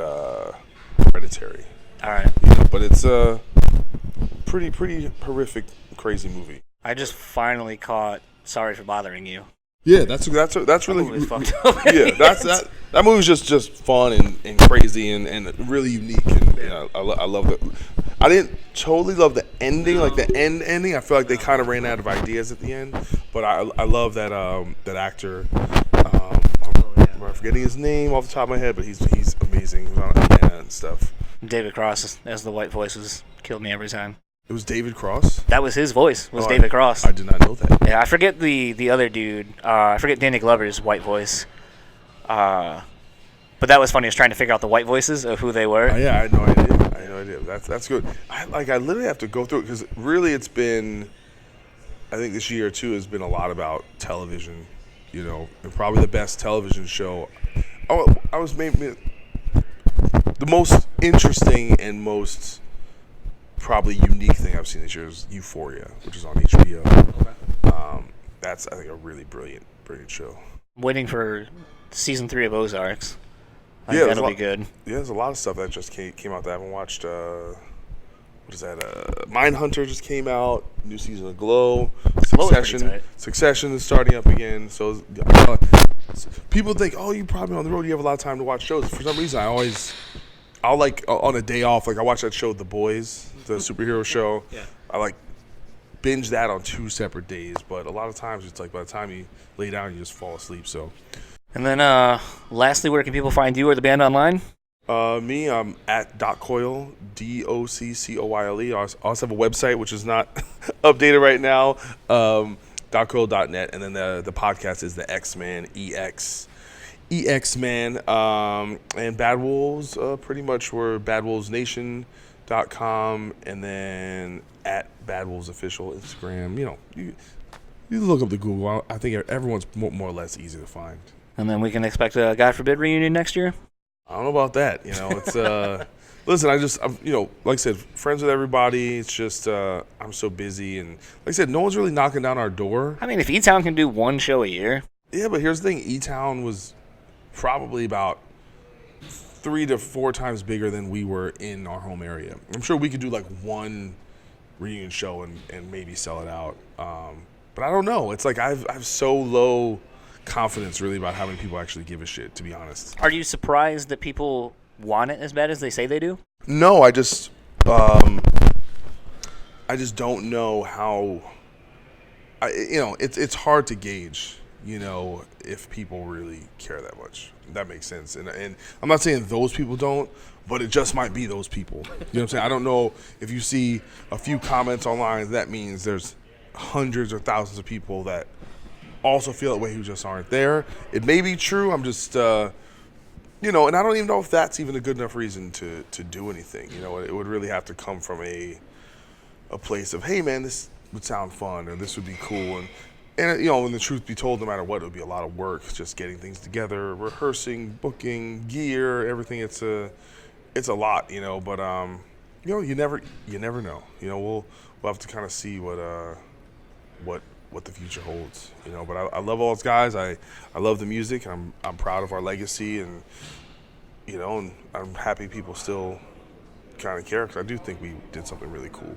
Speaker 3: Hereditary.
Speaker 4: All right.
Speaker 3: But it's a pretty horrific, crazy movie.
Speaker 4: I just finally caught Sorry for Bothering You.
Speaker 3: Yeah, that's really
Speaker 4: That movie's fucked up.
Speaker 3: Yeah, that movie's just fun and crazy and really unique, and I love it. I didn't totally love the ending, like the ending. I feel like they kind of ran out of ideas at the end, but I love that actor. I'm forgetting his name off the top of my head, but he's amazing. He's on Atlanta and stuff.
Speaker 4: David Cross as the white voices killed me every time.
Speaker 3: It was David Cross?
Speaker 4: That was his voice, David Cross.
Speaker 3: I did not know that.
Speaker 4: Yeah, I forget the other dude. I forget Danny Glover's white voice. But that was funny. I was trying to figure out the white voices of who they were.
Speaker 3: Yeah, I had no idea. That's good. I literally have to go through it because really it's been, I think this year too has been a lot about television. and probably the best television show. I was maybe the most interesting and most probably unique thing I've seen this year is Euphoria, which is on HBO. Okay. That's, I think, a really brilliant show.
Speaker 4: I'm waiting for season 3 of Ozarks. I think that'll be good.
Speaker 3: Yeah, there's a lot of stuff that just came out that I haven't watched. What is that? Mindhunter just came out. New season of Glow. Succession is starting up again. So people think, oh, you're probably on the road. You have a lot of time to watch shows. For some reason, I'll like on a day off. Like I watch that show, The Boys, the superhero show. Yeah. I like binge that on 2 separate days. But a lot of times, it's like by the time you lay down, you just fall asleep. So.
Speaker 4: And then, lastly, where can people find you or the band online?
Speaker 3: Me, I'm at .coyle, DOCCOYLE. I also have a website, which is not updated right now, .coyle.net. And then the podcast is the X-Man, EX-Man. And Bad Wolves, pretty much we're badwolvesnation.com. And then at Bad Wolves Official Instagram. You look up the Google. I think everyone's more or less easy to find.
Speaker 4: And then we can expect a God Forbid reunion next year?
Speaker 3: I don't know about that. It's listen, I'm like I said, friends with everybody. It's just I'm so busy, and like I said, no one's really knocking down our door.
Speaker 4: I mean, if E-Town can do 1 show a year.
Speaker 3: Yeah, but here's the thing: E-Town was probably about 3 to 4 times bigger than we were in our home area. I'm sure we could do like 1 reunion show and maybe sell it out. But I don't know. It's like I've so low confidence really about how many people actually give a shit, to be honest.
Speaker 4: Are you surprised that people want it as bad as they say they do?
Speaker 3: No, I just don't know how. It's hard to gauge, if people really care that much. That makes sense. And I'm not saying those people don't, but it just might be those people. You know what I'm saying? I don't know if you see a few comments online, that means there's hundreds or thousands of people that also feel that way who just aren't there. It may be true. I'm just, and I don't even know if that's even a good enough reason to do anything. It would really have to come from a place of, hey, man, this would sound fun or this would be cool. And when the truth be told, no matter what, it would be a lot of work just getting things together, rehearsing, booking, gear, everything. It's a lot, but, you never know. We'll have to kind of see what the future holds, but I love all those guys. I love the music, and I'm proud of our legacy, and and I'm happy people still kind of care, because I do think we did something really cool.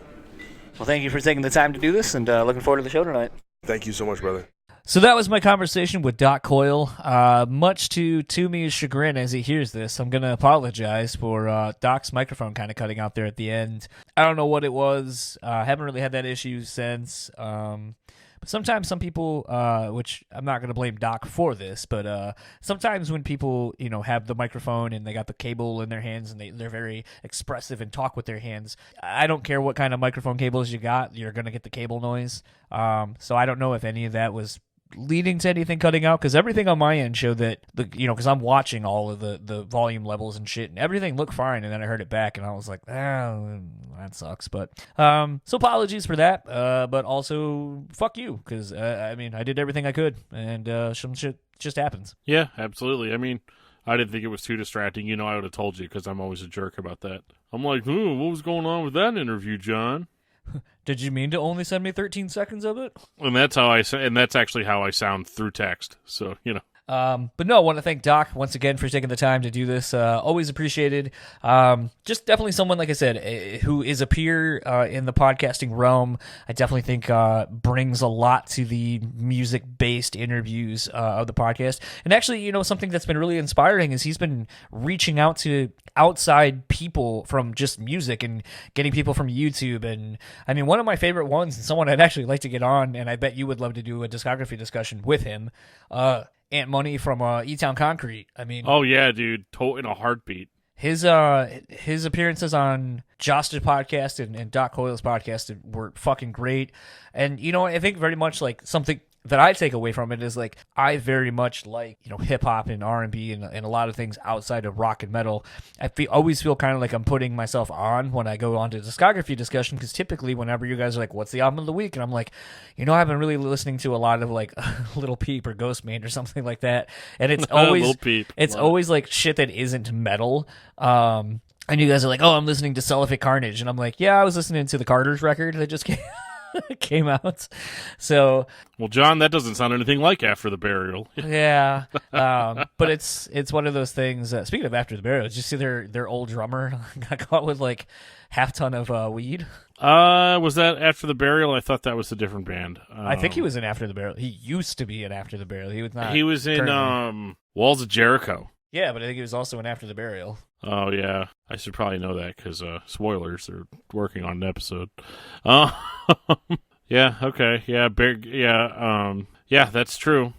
Speaker 4: Well, thank you for taking the time to do this, and looking forward to the show tonight.
Speaker 3: Thank you so much, brother.
Speaker 1: So that was my conversation with Doc Coyle. Much to Toomey's chagrin as he hears this, I'm going to apologize for Doc's microphone kind of cutting out there at the end. I don't know what it was. Haven't really had that issue since. But sometimes some people, which I'm not going to blame Doc for this, but sometimes when people, have the microphone and they got the cable in their hands and they're very expressive and talk with their hands, I don't care what kind of microphone cables you got, you're going to get the cable noise. So I don't know if any of that was leading to anything cutting out, because everything on my end showed that because I'm watching all of the volume levels and shit, and everything looked fine, and then I heard it back and I was like, that sucks. But so apologies for that, but also fuck you, because I did everything I could, and some shit just happens.
Speaker 2: Yeah, absolutely. I didn't think it was too distracting. I would have told you, because I'm always a jerk about that. I'm like, what was going on with that interview, John?
Speaker 1: Did you mean to only send me 13 seconds of it?
Speaker 2: And that's actually how I sound through text. So,
Speaker 1: But no, I want to thank Doc once again for taking the time to do this. Always appreciated. Just definitely someone, like I said, who is a peer in the podcasting realm. I definitely think brings a lot to the music-based interviews of the podcast. And actually, something that's been really inspiring is he's been reaching out to outside people from just music and getting people from YouTube. And one of my favorite ones, and someone I'd actually like to get on, and I bet you would love to do a discography discussion with him, Ant Money from E-Town Concrete.
Speaker 2: Oh yeah, dude, in a heartbeat.
Speaker 1: His appearances on Josh's podcast and Doc Coyle's podcast were fucking great. And I think very much like something that I take away from it is like I very much like, you know, hip hop and R&B and a lot of things outside of rock and metal. I always feel kind of like I'm putting myself on when I go on to discography discussion, because typically whenever you guys are like, what's the album of the week? And I'm like, you know, I've been really listening to a lot of like Little Peep or Ghostman or something like that. And it's always
Speaker 2: Lil Peep.
Speaker 1: it's always like shit that isn't metal. And you guys are like, oh, I'm listening to Celibate Carnage. And I'm like, yeah, I was listening to the Carter's record that just came out. So,
Speaker 2: well, John, that doesn't sound anything like After the Burial.
Speaker 1: yeah. But it's one of those things. Speaking of After the Burial, did you see their old drummer got caught with like half ton of weed?
Speaker 2: Was that After the Burial? I thought that was a different band.
Speaker 1: I think he was in After the Burial. He used to be in After the Burial. He was not.
Speaker 2: He was in
Speaker 1: currently.
Speaker 2: Walls of Jericho.
Speaker 1: Yeah, but I think he was also in After the Burial.
Speaker 2: Oh, yeah. I should probably know that because, spoilers, they're working on an episode. Yeah, okay. Yeah, yeah, that's true.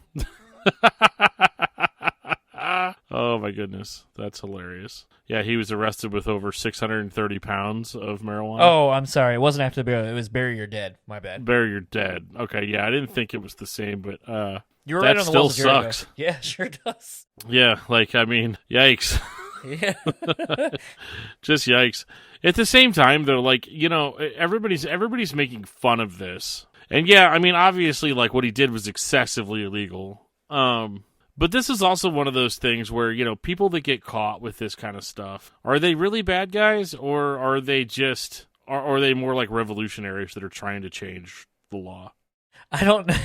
Speaker 2: Oh, my goodness. That's hilarious. Yeah, he was arrested with over 630 pounds of marijuana.
Speaker 1: Oh, I'm sorry. It wasn't After the Burial. It was Bury Your Dead. My bad.
Speaker 2: Bury Your Dead. Okay, yeah, I didn't think it was the same, but
Speaker 1: you were
Speaker 2: that
Speaker 1: right on the
Speaker 2: still
Speaker 1: Walls of Jericho.
Speaker 2: sucks.
Speaker 1: Yeah, sure does.
Speaker 2: Yeah, like, I mean, yikes.
Speaker 1: Yeah.
Speaker 2: Just yikes. At the same time, though, like, you know, everybody's making fun of this. And yeah, I mean, obviously, like, what he did was excessively illegal. But this is also one of those things where, you know, people that get caught with this kind of stuff, are they really bad guys, or are they just, are they more like revolutionaries that are trying to change the law?
Speaker 1: I don't know.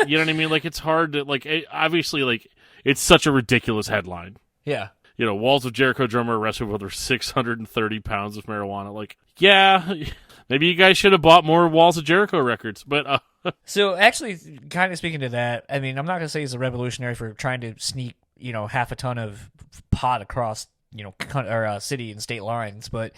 Speaker 2: You know what I mean? Like, it's hard to, like, obviously, like, it's such a ridiculous headline.
Speaker 1: Yeah.
Speaker 2: You know, Walls of Jericho drummer arrested with over 630 pounds of marijuana. Like, yeah, maybe you guys should have bought more Walls of Jericho records. But
Speaker 1: So, actually, kind of speaking to that, I mean, I'm not going to say he's a revolutionary for trying to sneak, you know, half a ton of pot across, you know, city and state lines. But,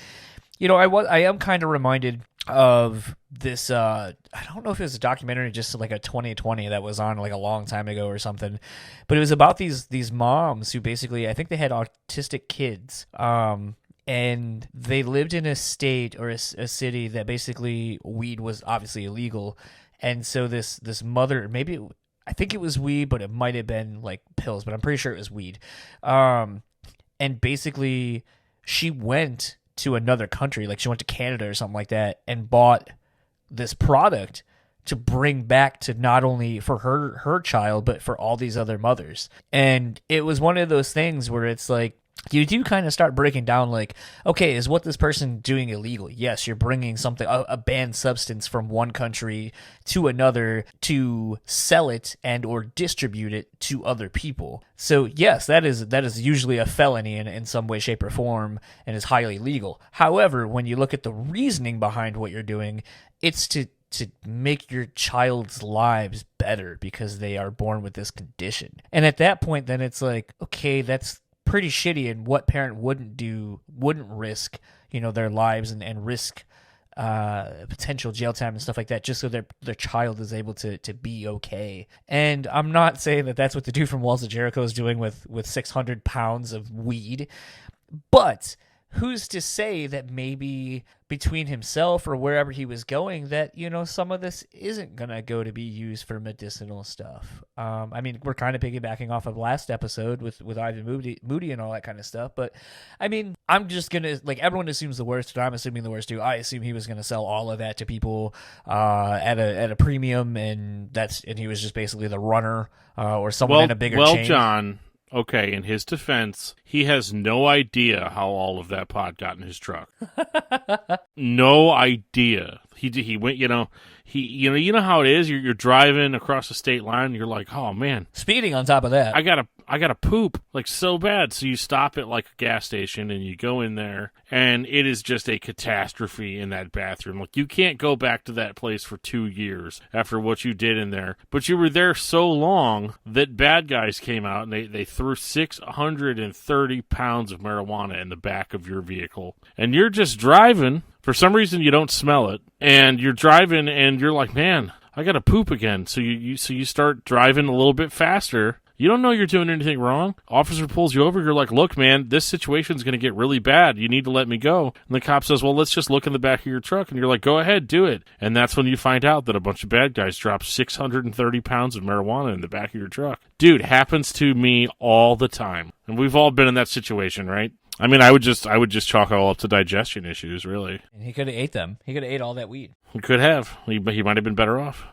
Speaker 1: you know, I am kind of reminded of this, I don't know if it was a documentary, just like a 2020 that was on like a long time ago or something, but it was about these moms who basically, I think they had autistic kids, and they lived in a state or a city that basically weed was obviously illegal. And so this mother, I think it was weed, but it might have been like pills, but I'm pretty sure it was weed. And basically she went to another country, like she went to Canada or something like that, and bought this product to bring back to not only for her child, but for all these other mothers. And it was one of those things where it's like, you do kind of start breaking down like, okay, is what this person doing illegal? Yes, you're bringing something, a banned substance from one country to another to sell it and or distribute it to other people. So yes, that is usually a felony in some way, shape, or form, and is highly legal. However, when you look at the reasoning behind what you're doing, it's to make your child's lives better because they are born with this condition. And at that point, then it's like, okay, that's pretty shitty, and what parent wouldn't risk, you know, their lives and risk potential jail time and stuff like that just so their child is able to be okay. And I'm not saying that that's what the dude from Walls of Jericho is doing with 600 pounds of weed, but who's to say that maybe between himself or wherever he was going that, you know, some of this isn't going to go to be used for medicinal stuff. I mean, we're kind of piggybacking off of last episode with Ivan Moody and all that kind of stuff. But, I mean, I'm just going to, like, everyone assumes the worst, and I'm assuming the worst too. I assume he was going to sell all of that to people at a premium, and he was just basically the runner or someone in a bigger chain.
Speaker 2: Well, John, okay, in his defense, he has no idea how all of that pot got in his truck. No idea. He went, you know how it is. You're driving across the state line, and you're like, oh man,
Speaker 1: speeding on top of that.
Speaker 2: I gotta poop like so bad. So you stop at like a gas station and you go in there, and it is just a catastrophe in that bathroom. Like, you can't go back to that place for 2 years after what you did in there. But you were there so long that bad guys came out and they threw 630 pounds of marijuana in the back of your vehicle, and you're just driving. For some reason, you don't smell it, and you're driving, and you're like, man, I gotta poop again. So you start driving a little bit faster You don't know you're doing anything wrong. Officer pulls you over. You're like, look, man, this situation's going to get really bad. You need to let me go. And the cop says, well, let's just look in the back of your truck. And you're like, go ahead, do it. And that's when you find out that a bunch of bad guys dropped 630 pounds of marijuana in the back of your truck. Dude, happens to me all the time. And we've all been in that situation, right? I mean, I would just chalk it all up to digestion issues, really.
Speaker 1: And he could have ate them. He could have ate all that weed.
Speaker 2: He could have. He might have been better off.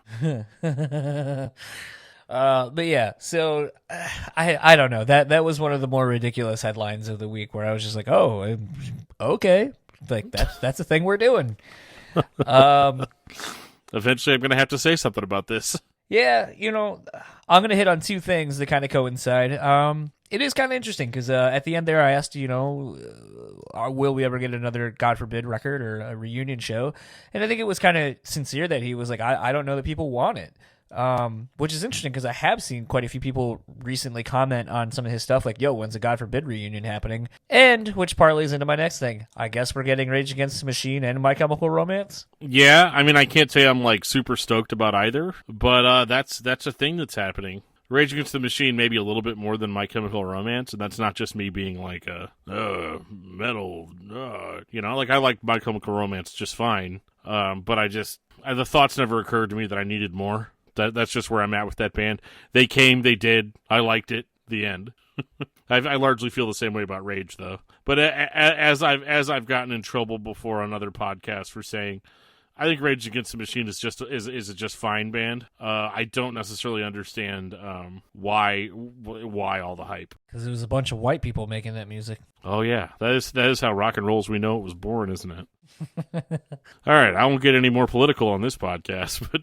Speaker 1: But yeah, so I don't know. That was one of the more ridiculous headlines of the week, where I was just like, oh, okay, like that's a thing we're doing.
Speaker 2: Eventually, I'm going to have to say something about this.
Speaker 1: Yeah, I'm going to hit on two things that kind of coincide. It is kind of interesting because at the end there, I asked, will we ever get another, God forbid, record or a reunion show? And I think it was kind of sincere that he was like, I don't know that people want it. Which is interesting because I have seen quite a few people recently comment on some of his stuff, like, yo, when's a God forbid reunion happening? And which parlays into my next thing. I guess we're getting Rage Against the Machine and My Chemical Romance.
Speaker 2: Yeah, I mean, I can't say I'm like super stoked about either, but that's a thing that's happening. Rage Against the Machine maybe a little bit more than My Chemical Romance, and that's not just me being like metal, like I like My Chemical Romance just fine, but the thoughts never occurred to me that I needed more. That's just where I'm at with that band. They came, they did, I liked it, the end. I largely feel the same way about Rage, though. But as I've gotten in trouble before on other podcasts for saying, I think Rage Against the Machine is a just fine band. I don't necessarily understand why all the hype.
Speaker 1: Because it was a bunch of white people making that music.
Speaker 2: Oh yeah, that is how rock and roll as we know it was born, isn't it? All right, I won't get any more political on this podcast, but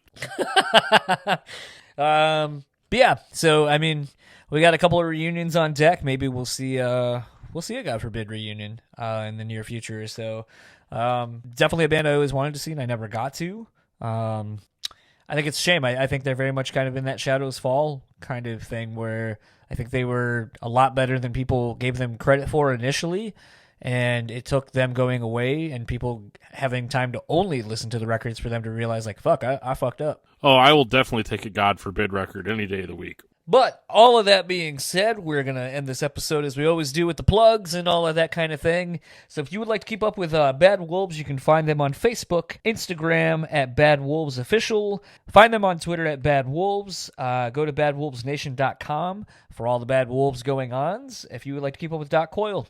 Speaker 1: but yeah. So I mean, we got a couple of reunions on deck. Maybe we'll see a God forbid reunion in the near future. So definitely a band I always wanted to see and I never got to. I think it's a shame. I think they're very much kind of in that Shadows Fall kind of thing where I think they were a lot better than people gave them credit for initially. And it took them going away and people having time to only listen to the records for them to realize, like, fuck, I fucked up.
Speaker 2: Oh, I will definitely take a God forbid record any day of the week.
Speaker 1: But all of that being said, we're going to end this episode as we always do with the plugs and all of that kind of thing. So if you would like to keep up with Bad Wolves, you can find them on Facebook, Instagram at Bad Wolves Official. Find them on Twitter at Bad Wolves. Go to badwolvesnation.com for all the Bad Wolves going-ons. If you would like to keep up with Coyle,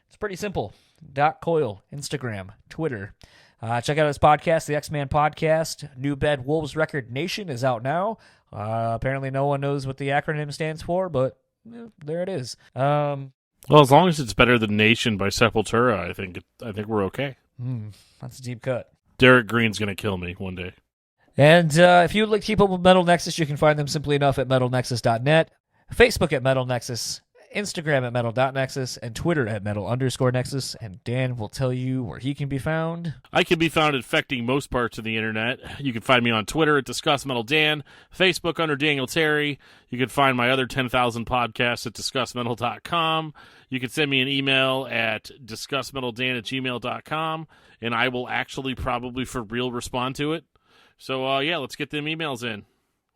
Speaker 1: it's pretty simple. Coyle, Instagram, Twitter. Check out his podcast, the X-Man Podcast. New Bad Wolves record, Nation, is out now. Apparently no one knows what the acronym stands for, but there it is.
Speaker 2: Well, as long as it's better than Nation by Sepultura, I think we're okay.
Speaker 1: That's a deep cut.
Speaker 2: Derek Green's going to kill me one day.
Speaker 1: And if you would like to keep up with Metal Nexus, you can find them simply enough at metalnexus.net, Facebook at Metal Nexus, Instagram at metal.nexus, and Twitter at metal_nexus, and Dan will tell you where he can be found.
Speaker 2: I can be found infecting most parts of the internet. You can find me on Twitter at DiscussMetalDan, Facebook under Daniel Terry. You can find my other 10,000 podcasts at discussmetal.com. You can send me an email at discussmetaldan@gmail.com, and I will actually probably for real respond to it. So, yeah, let's get them emails in.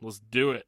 Speaker 2: Let's do it.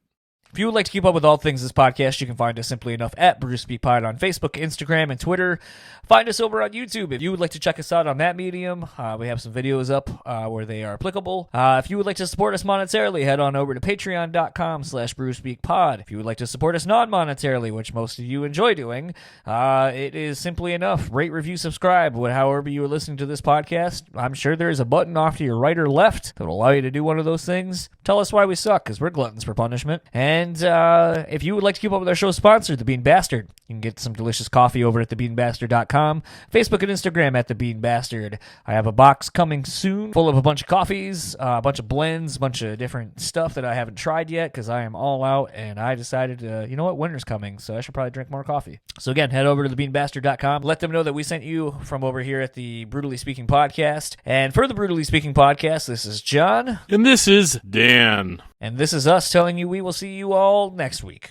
Speaker 1: If you would like to keep up with all things this podcast, you can find us simply enough at BrewSpeakPod on Facebook, Instagram, and Twitter. Find us over on YouTube. If you would like to check us out on that medium, we have some videos up where they are applicable. If you would like to support us monetarily, head on over to patreon.com/BrewSpeakPod. If you would like to support us non-monetarily, which most of you enjoy doing, it is simply enough. Rate, review, subscribe. However you are listening to this podcast, I'm sure there is a button off to your right or left that will allow you to do one of those things. Tell us why we suck, because we're gluttons for punishment. And if you would like to keep up with our show sponsor, The Bean Bastard, you can get some delicious coffee over at thebeanbastard.com, Facebook and Instagram at The Bean Bastard. I have a box coming soon full of a bunch of coffees, a bunch of blends, a bunch of different stuff that I haven't tried yet because I am all out and I decided, you know what, winter's coming, so I should probably drink more coffee. So again, head over to thebeanbastard.com. Let them know that we sent you from over here at the BREWtally Speaking Podcast. And for the BREWtally Speaking Podcast, this is John.
Speaker 2: And this is Dan.
Speaker 1: And this is us telling you we will see you all next week.